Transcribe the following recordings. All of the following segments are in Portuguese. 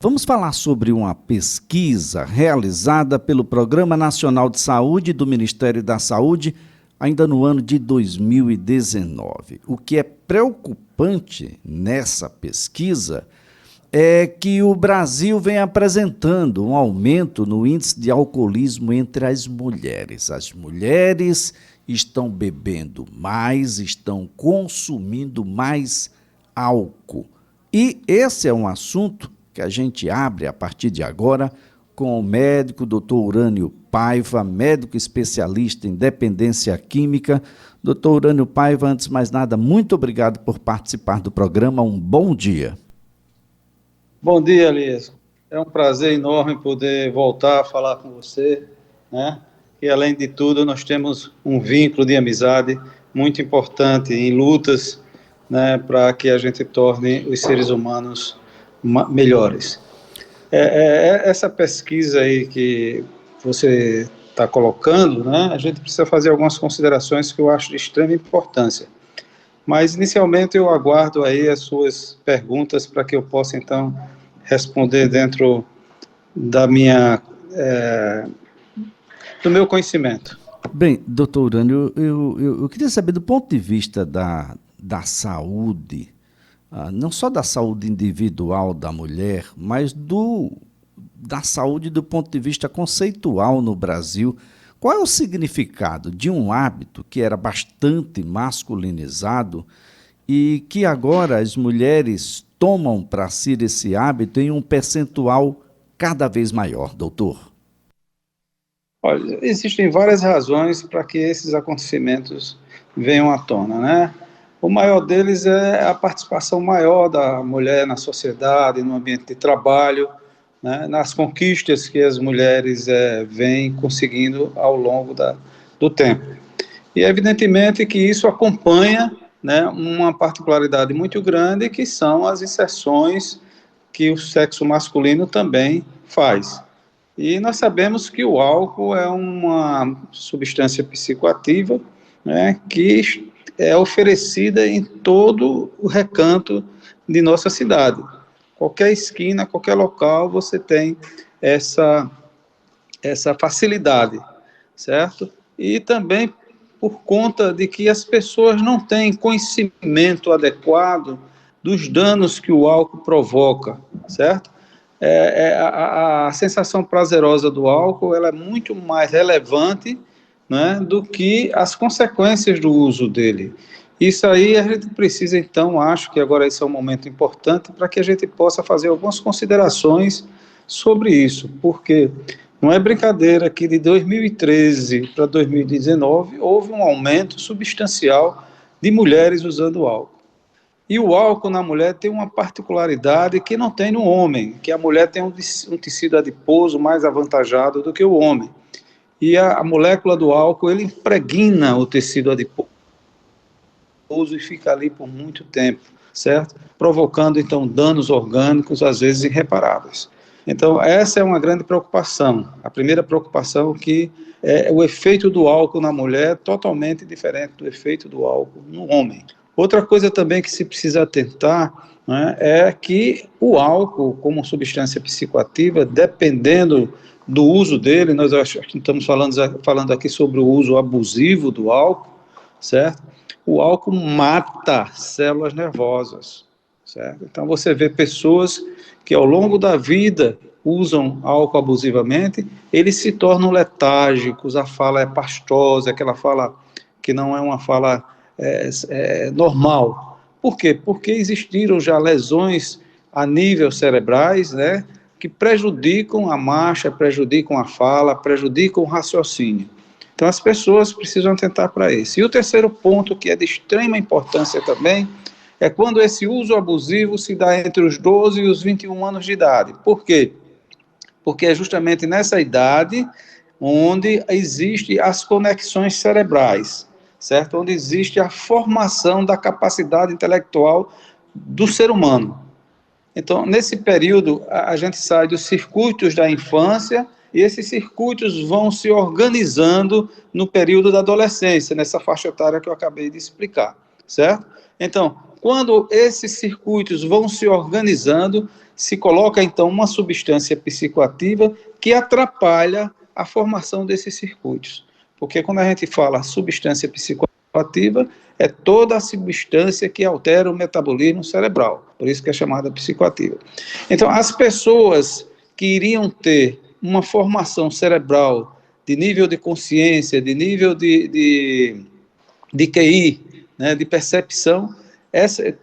Vamos falar sobre uma pesquisa realizada pelo Programa Nacional de Saúde do Ministério da Saúde, ainda no ano de 2019. O que é preocupante nessa pesquisa é que o Brasil vem apresentando um aumento no índice de alcoolismo entre as mulheres. As mulheres estão bebendo mais, estão consumindo mais álcool. E esse é um assunto que a gente abre a partir de agora com o médico Dr. Urânio Paiva, médico especialista em dependência química. Dr. Urânio Paiva, antes de mais nada, muito obrigado por participar do programa. Um bom dia. Bom dia, Elias. É um prazer enorme poder voltar a falar com você, né? E, além de tudo, nós temos um vínculo de amizade muito importante em lutas, né, para que a gente torne os seres humanos melhores. Essa pesquisa aí que você está colocando, né, a gente precisa fazer algumas considerações que eu acho de extrema importância. Mas, inicialmente, eu aguardo aí as suas perguntas para que eu possa, então, responder dentro da minha, do meu conhecimento. Bem, doutor Urânio, eu queria saber, do ponto de vista da saúde, não só da saúde individual da mulher, mas da saúde do ponto de vista conceitual no Brasil. Qual é o significado de um hábito que era bastante masculinizado e que agora as mulheres tomam para si esse hábito em um percentual cada vez maior, doutor? Olha, existem várias razões para que esses acontecimentos venham à tona, né? O maior deles é a participação maior da mulher na sociedade, no ambiente de trabalho, né, nas conquistas que as mulheres vêm conseguindo ao longo do tempo. E, evidentemente, que isso acompanha, né, uma particularidade muito grande, que são as inserções que o sexo masculino também faz. E nós sabemos que o álcool é uma substância psicoativa, né, que é oferecida em todo o recanto de nossa cidade. Qualquer esquina, qualquer local, você tem essa facilidade, certo? E também por conta de que as pessoas não têm conhecimento adequado dos danos que o álcool provoca, certo? A sensação prazerosa do álcool, ela é muito mais relevante, né, do que as consequências do uso dele. Isso aí a gente precisa, então, acho que agora esse é um momento importante para que a gente possa fazer algumas considerações sobre isso, porque não é brincadeira que de 2013 para 2019 houve um aumento substancial de mulheres usando álcool. E o álcool na mulher tem uma particularidade que não tem no homem, que a mulher tem um tecido adiposo mais avantajado do que o homem. E a molécula do álcool, ele impregna o tecido adiposo e fica ali por muito tempo, certo? Provocando, então, danos orgânicos, às vezes irreparáveis. Então, essa é uma grande preocupação. A primeira preocupação que é o efeito do álcool na mulher totalmente diferente do efeito do álcool no homem. Outra coisa também que se precisa atentar, né, é que o álcool, como substância psicoativa, dependendo do uso dele, nós acho que estamos falando aqui sobre o uso abusivo do álcool, certo? O álcool mata células nervosas, certo? Então você vê pessoas que ao longo da vida usam álcool abusivamente, eles se tornam letárgicos, a fala é pastosa, aquela fala que não é uma fala normal. Por quê? Porque existiram já lesões a nível cerebrais, né, que prejudicam a marcha, prejudicam a fala, prejudicam o raciocínio. Então as pessoas precisam atentar para isso. E o terceiro ponto, que é de extrema importância também, é quando esse uso abusivo se dá entre os 12 e os 21 anos de idade. Por quê? Porque é justamente nessa idade onde existem as conexões cerebrais, certo? Onde existe a formação da capacidade intelectual do ser humano. Então, nesse período, a gente sai dos circuitos da infância e esses circuitos vão se organizando no período da adolescência, nessa faixa etária que eu acabei de explicar, certo? Então, quando esses circuitos vão se organizando, se coloca, então, uma substância psicoativa que atrapalha a formação desses circuitos. Porque quando a gente fala substância psicoativa, é toda a substância que altera o metabolismo cerebral, por isso que é chamada psicoativa. Então, as pessoas que iriam ter uma formação cerebral de nível de consciência, de nível de QI, né, de percepção,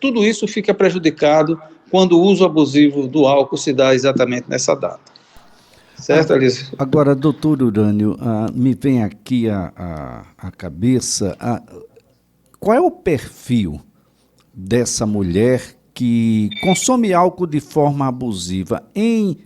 tudo isso fica prejudicado quando o uso abusivo do álcool se dá exatamente nessa data. Certo, Elisa? Agora, doutor Urânio, me vem aqui a cabeça, qual é o perfil dessa mulher que consome álcool de forma abusiva em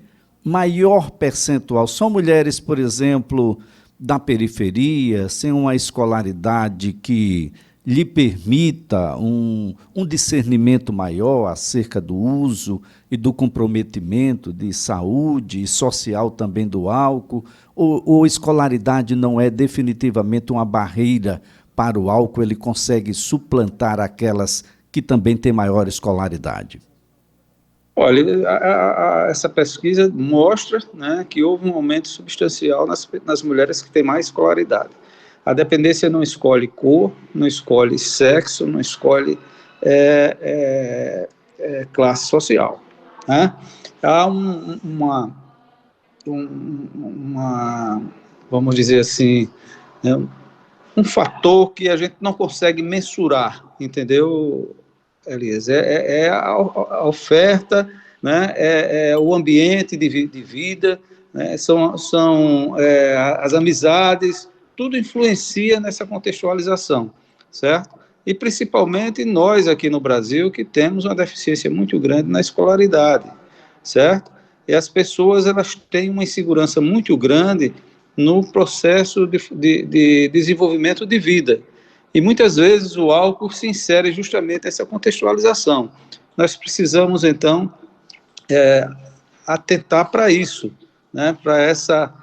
maior percentual? São mulheres, por exemplo, da periferia, sem uma escolaridade que lhe permita um discernimento maior acerca do uso e do comprometimento de saúde e social também do álcool, ou escolaridade não é definitivamente uma barreira para o álcool, ele consegue suplantar aquelas que também têm maior escolaridade? Olha, essa pesquisa mostra, né, que houve um aumento substancial nas mulheres que têm mais escolaridade. A dependência não escolhe cor, não escolhe sexo, não escolhe classe social. Né? Há vamos dizer assim, né, um fator que a gente não consegue mensurar, entendeu, Elias? A oferta, né, o ambiente de vida, né, são as amizades, tudo influencia nessa contextualização, certo? E principalmente nós aqui no Brasil, que temos uma deficiência muito grande na escolaridade, certo? E as pessoas, elas têm uma insegurança muito grande no processo de desenvolvimento de vida. E muitas vezes o álcool se insere justamente nessa contextualização. Nós precisamos, então, atentar para isso, né, para essa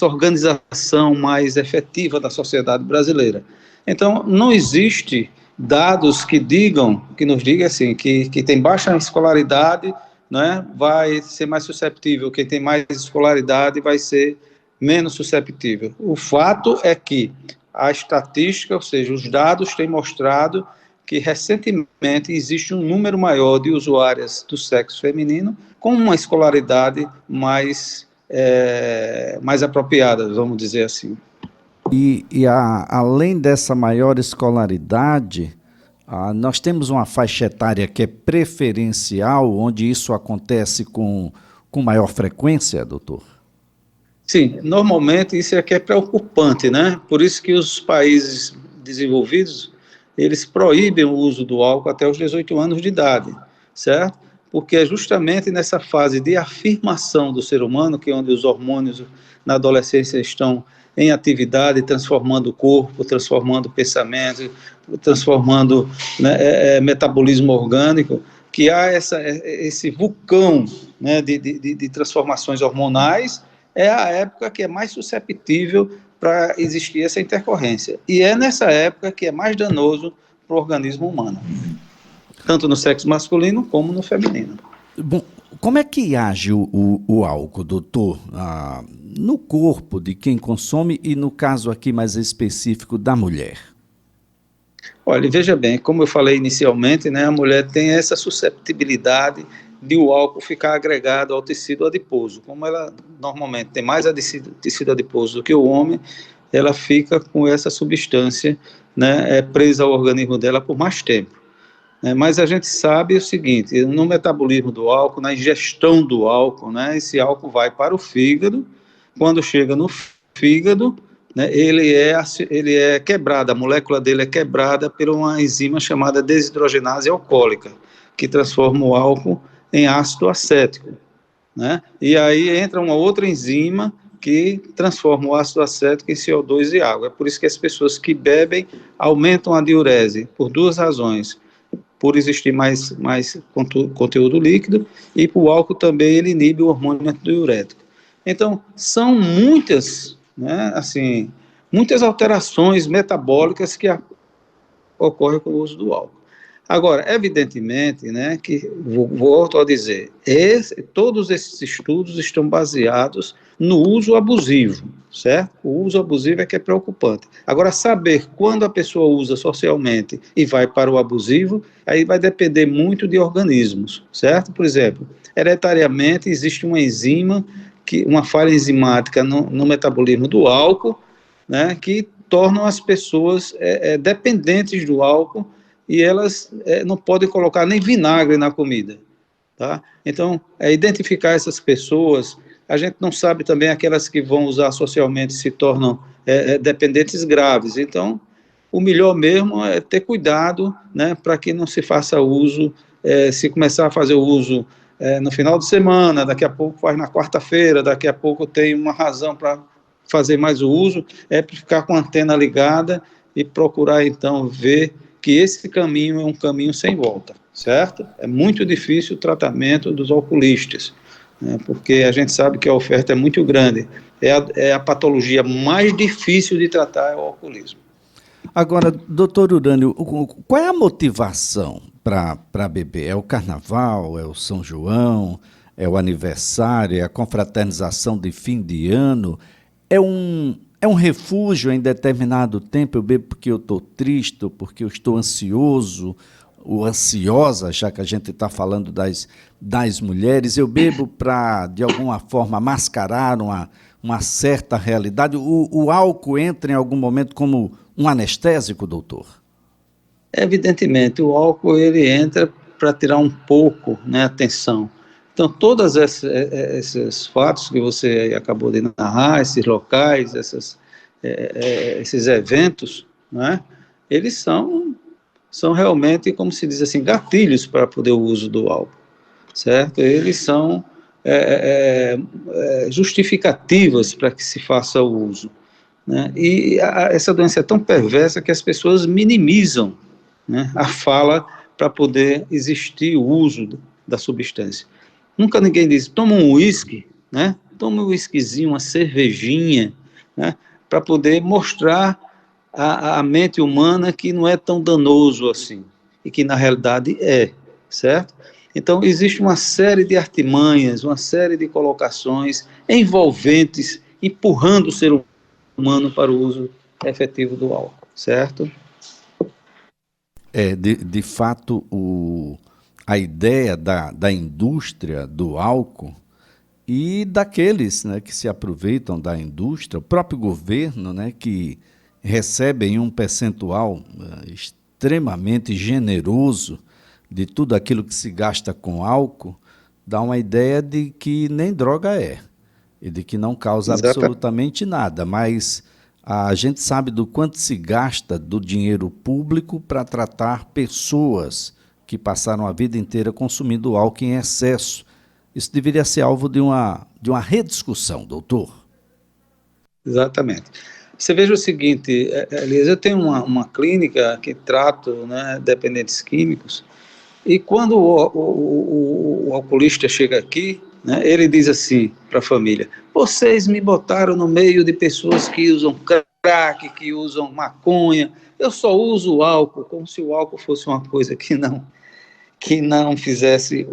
organização mais efetiva da sociedade brasileira. Então, não existe dados que nos digam assim, que tem baixa escolaridade, né, vai ser mais susceptível, quem tem mais escolaridade vai ser menos susceptível. O fato é que a estatística, ou seja, os dados têm mostrado que recentemente existe um número maior de usuárias do sexo feminino com uma escolaridade mais apropriada, vamos dizer assim. Além dessa maior escolaridade, nós temos uma faixa etária que é preferencial, onde isso acontece com maior frequência, doutor? Sim, normalmente isso é que é preocupante, né? Por isso que os países desenvolvidos, eles proíbem o uso do álcool até os 18 anos de idade, certo? Porque é justamente nessa fase de afirmação do ser humano, que é onde os hormônios na adolescência estão em atividade, transformando o corpo, transformando o pensamento, transformando, né, metabolismo orgânico, que há esse vulcão, né, de transformações hormonais. É a época que é mais susceptível para existir essa intercorrência. E é nessa época que é mais danoso para o organismo humano, tanto no sexo masculino como no feminino. Bom, como é que age o álcool, doutor, no corpo de quem consome e no caso aqui mais específico da mulher? Olha, veja bem, como eu falei inicialmente, né, a mulher tem essa susceptibilidade de o álcool ficar agregado ao tecido adiposo. Como ela normalmente tem mais tecido adiposo do que o homem, ela fica com essa substância, né, presa ao organismo dela por mais tempo. Mas a gente sabe o seguinte, no metabolismo do álcool, na ingestão do álcool, né, esse álcool vai para o fígado. Quando chega no fígado, né, ele é quebrado, a molécula dele é quebrada por uma enzima chamada desidrogenase alcoólica, que transforma o álcool em ácido acético, né? E aí entra uma outra enzima que transforma o ácido acético em CO2 e água. É por isso que as pessoas que bebem aumentam a diurese, por duas razões: por existir mais conteúdo líquido, e por o álcool também ele inibe o hormônio antidiurético. Então, são muitas, né, assim, muitas alterações metabólicas que ocorrem com o uso do álcool. Agora, evidentemente, né, que, volto a dizer, todos esses estudos estão baseados no uso abusivo, certo? O uso abusivo é que é preocupante. Agora, saber quando a pessoa usa socialmente e vai para o abusivo, aí vai depender muito de organismos, certo? Por exemplo, hereditariamente existe uma enzima, uma falha enzimática no metabolismo do álcool, né, que tornam as pessoas dependentes do álcool, e elas não podem colocar nem vinagre na comida, tá? Então, identificar essas pessoas, a gente não sabe também aquelas que vão usar socialmente se tornam dependentes graves. Então, o melhor mesmo é ter cuidado, né, para que não se faça uso, se começar a fazer o uso no final de semana, daqui a pouco faz na quarta-feira, daqui a pouco tem uma razão para fazer mais o uso, ficar com a antena ligada e procurar, então, ver que esse caminho é um caminho sem volta, certo? É muito difícil o tratamento dos alcoolistas, né, porque a gente sabe que a oferta é muito grande. É a patologia mais difícil de tratar, é o alcoolismo. Agora, doutor Urânio, qual é a motivação para beber? É o carnaval, é o São João, é o aniversário, é a confraternização de fim de ano? É um refúgio em determinado tempo? Eu bebo porque eu estou triste, ou porque eu estou ansioso, ou ansiosa, já que a gente está falando das mulheres. Eu bebo para, de alguma forma, mascarar uma certa realidade. O álcool entra em algum momento como um anestésico, doutor? Evidentemente, o álcool ele entra para tirar um pouco, né, a tensão. Então, todos esses fatos que você acabou de narrar, esses locais, esses eventos, né, eles são realmente, como se diz assim, gatilhos para poder o uso do álcool, certo? Eles são justificativas para que se faça o uso, né? E essa doença é tão perversa que as pessoas minimizam, né, a fala para poder existir o uso da substância. Nunca ninguém diz, toma um uísque, né? Toma um uísquezinho, uma cervejinha, né? Para poder mostrar à mente humana que não é tão danoso assim, e que na realidade certo? Então, existe uma série de artimanhas, uma série de colocações envolventes, empurrando o ser humano para o uso efetivo do álcool, certo? De fato, a ideia da indústria do álcool e daqueles, né, que se aproveitam da indústria, o próprio governo, né, que recebem um percentual extremamente generoso de tudo aquilo que se gasta com álcool, dá uma ideia de que nem droga é, e de que não causa absolutamente nada, mas a gente sabe do quanto se gasta do dinheiro público para tratar pessoas que passaram a vida inteira consumindo álcool em excesso. Isso deveria ser alvo de uma rediscussão, doutor. Exatamente. Você veja o seguinte, Elias, eu tenho uma clínica que trato, né, dependentes químicos, e quando o alcoolista chega aqui, né, ele diz assim para a família, vocês me botaram no meio de pessoas que usam crack, que usam maconha, eu só uso álcool, como se o álcool fosse uma coisa que não tivesse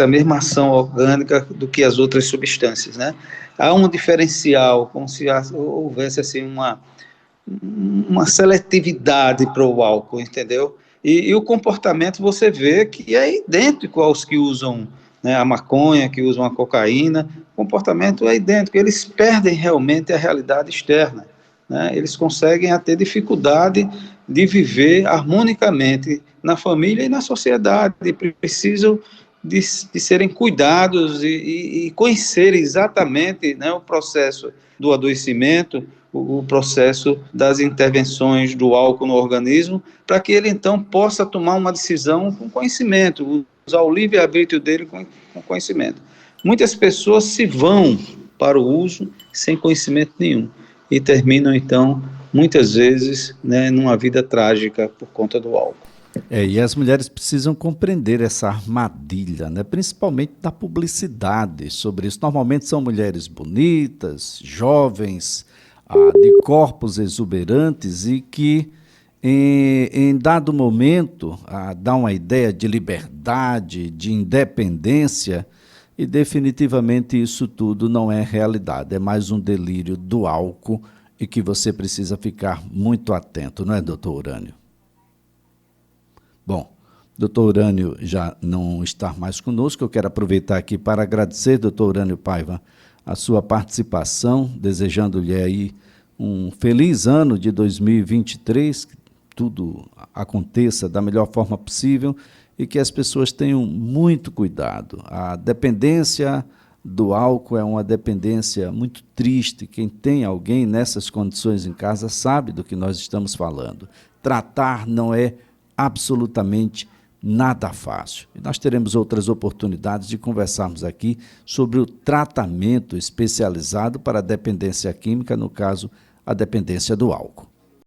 a mesma ação orgânica do que as outras substâncias, né? Há um diferencial, como se houvesse assim uma seletividade para o álcool, entendeu? E o comportamento você vê que é idêntico aos que usam, né, a maconha, que usam a cocaína, o comportamento é idêntico, eles perdem realmente a realidade externa, né? Eles conseguem ter dificuldade de viver harmonicamente na família e na sociedade, precisam de serem cuidados e conhecer exatamente, né, o processo do adoecimento, o processo das intervenções do álcool no organismo, para que ele então possa tomar uma decisão com conhecimento, usar o livre-arbítrio dele com conhecimento. Muitas pessoas se vão para o uso sem conhecimento nenhum e terminam então muitas vezes, né, numa vida trágica por conta do álcool. E as mulheres precisam compreender essa armadilha, né? Principalmente da publicidade sobre isso. Normalmente são mulheres bonitas, jovens, de corpos exuberantes e que em dado momento, dá uma ideia de liberdade, de independência, e definitivamente isso tudo não é realidade, é mais um delírio do álcool e que você precisa ficar muito atento, não é, doutor Urânio? Bom, doutor Urânio já não está mais conosco, eu quero aproveitar aqui para agradecer, doutor Urânio Paiva, a sua participação, desejando-lhe aí um feliz ano de 2023, que tudo aconteça da melhor forma possível e que as pessoas tenham muito cuidado. A dependência do álcool é uma dependência muito triste. Quem tem alguém nessas condições em casa sabe do que nós estamos falando. Tratar não é absolutamente nada fácil. E nós teremos outras oportunidades de conversarmos aqui sobre o tratamento especializado para a dependência química, no caso, a dependência do álcool.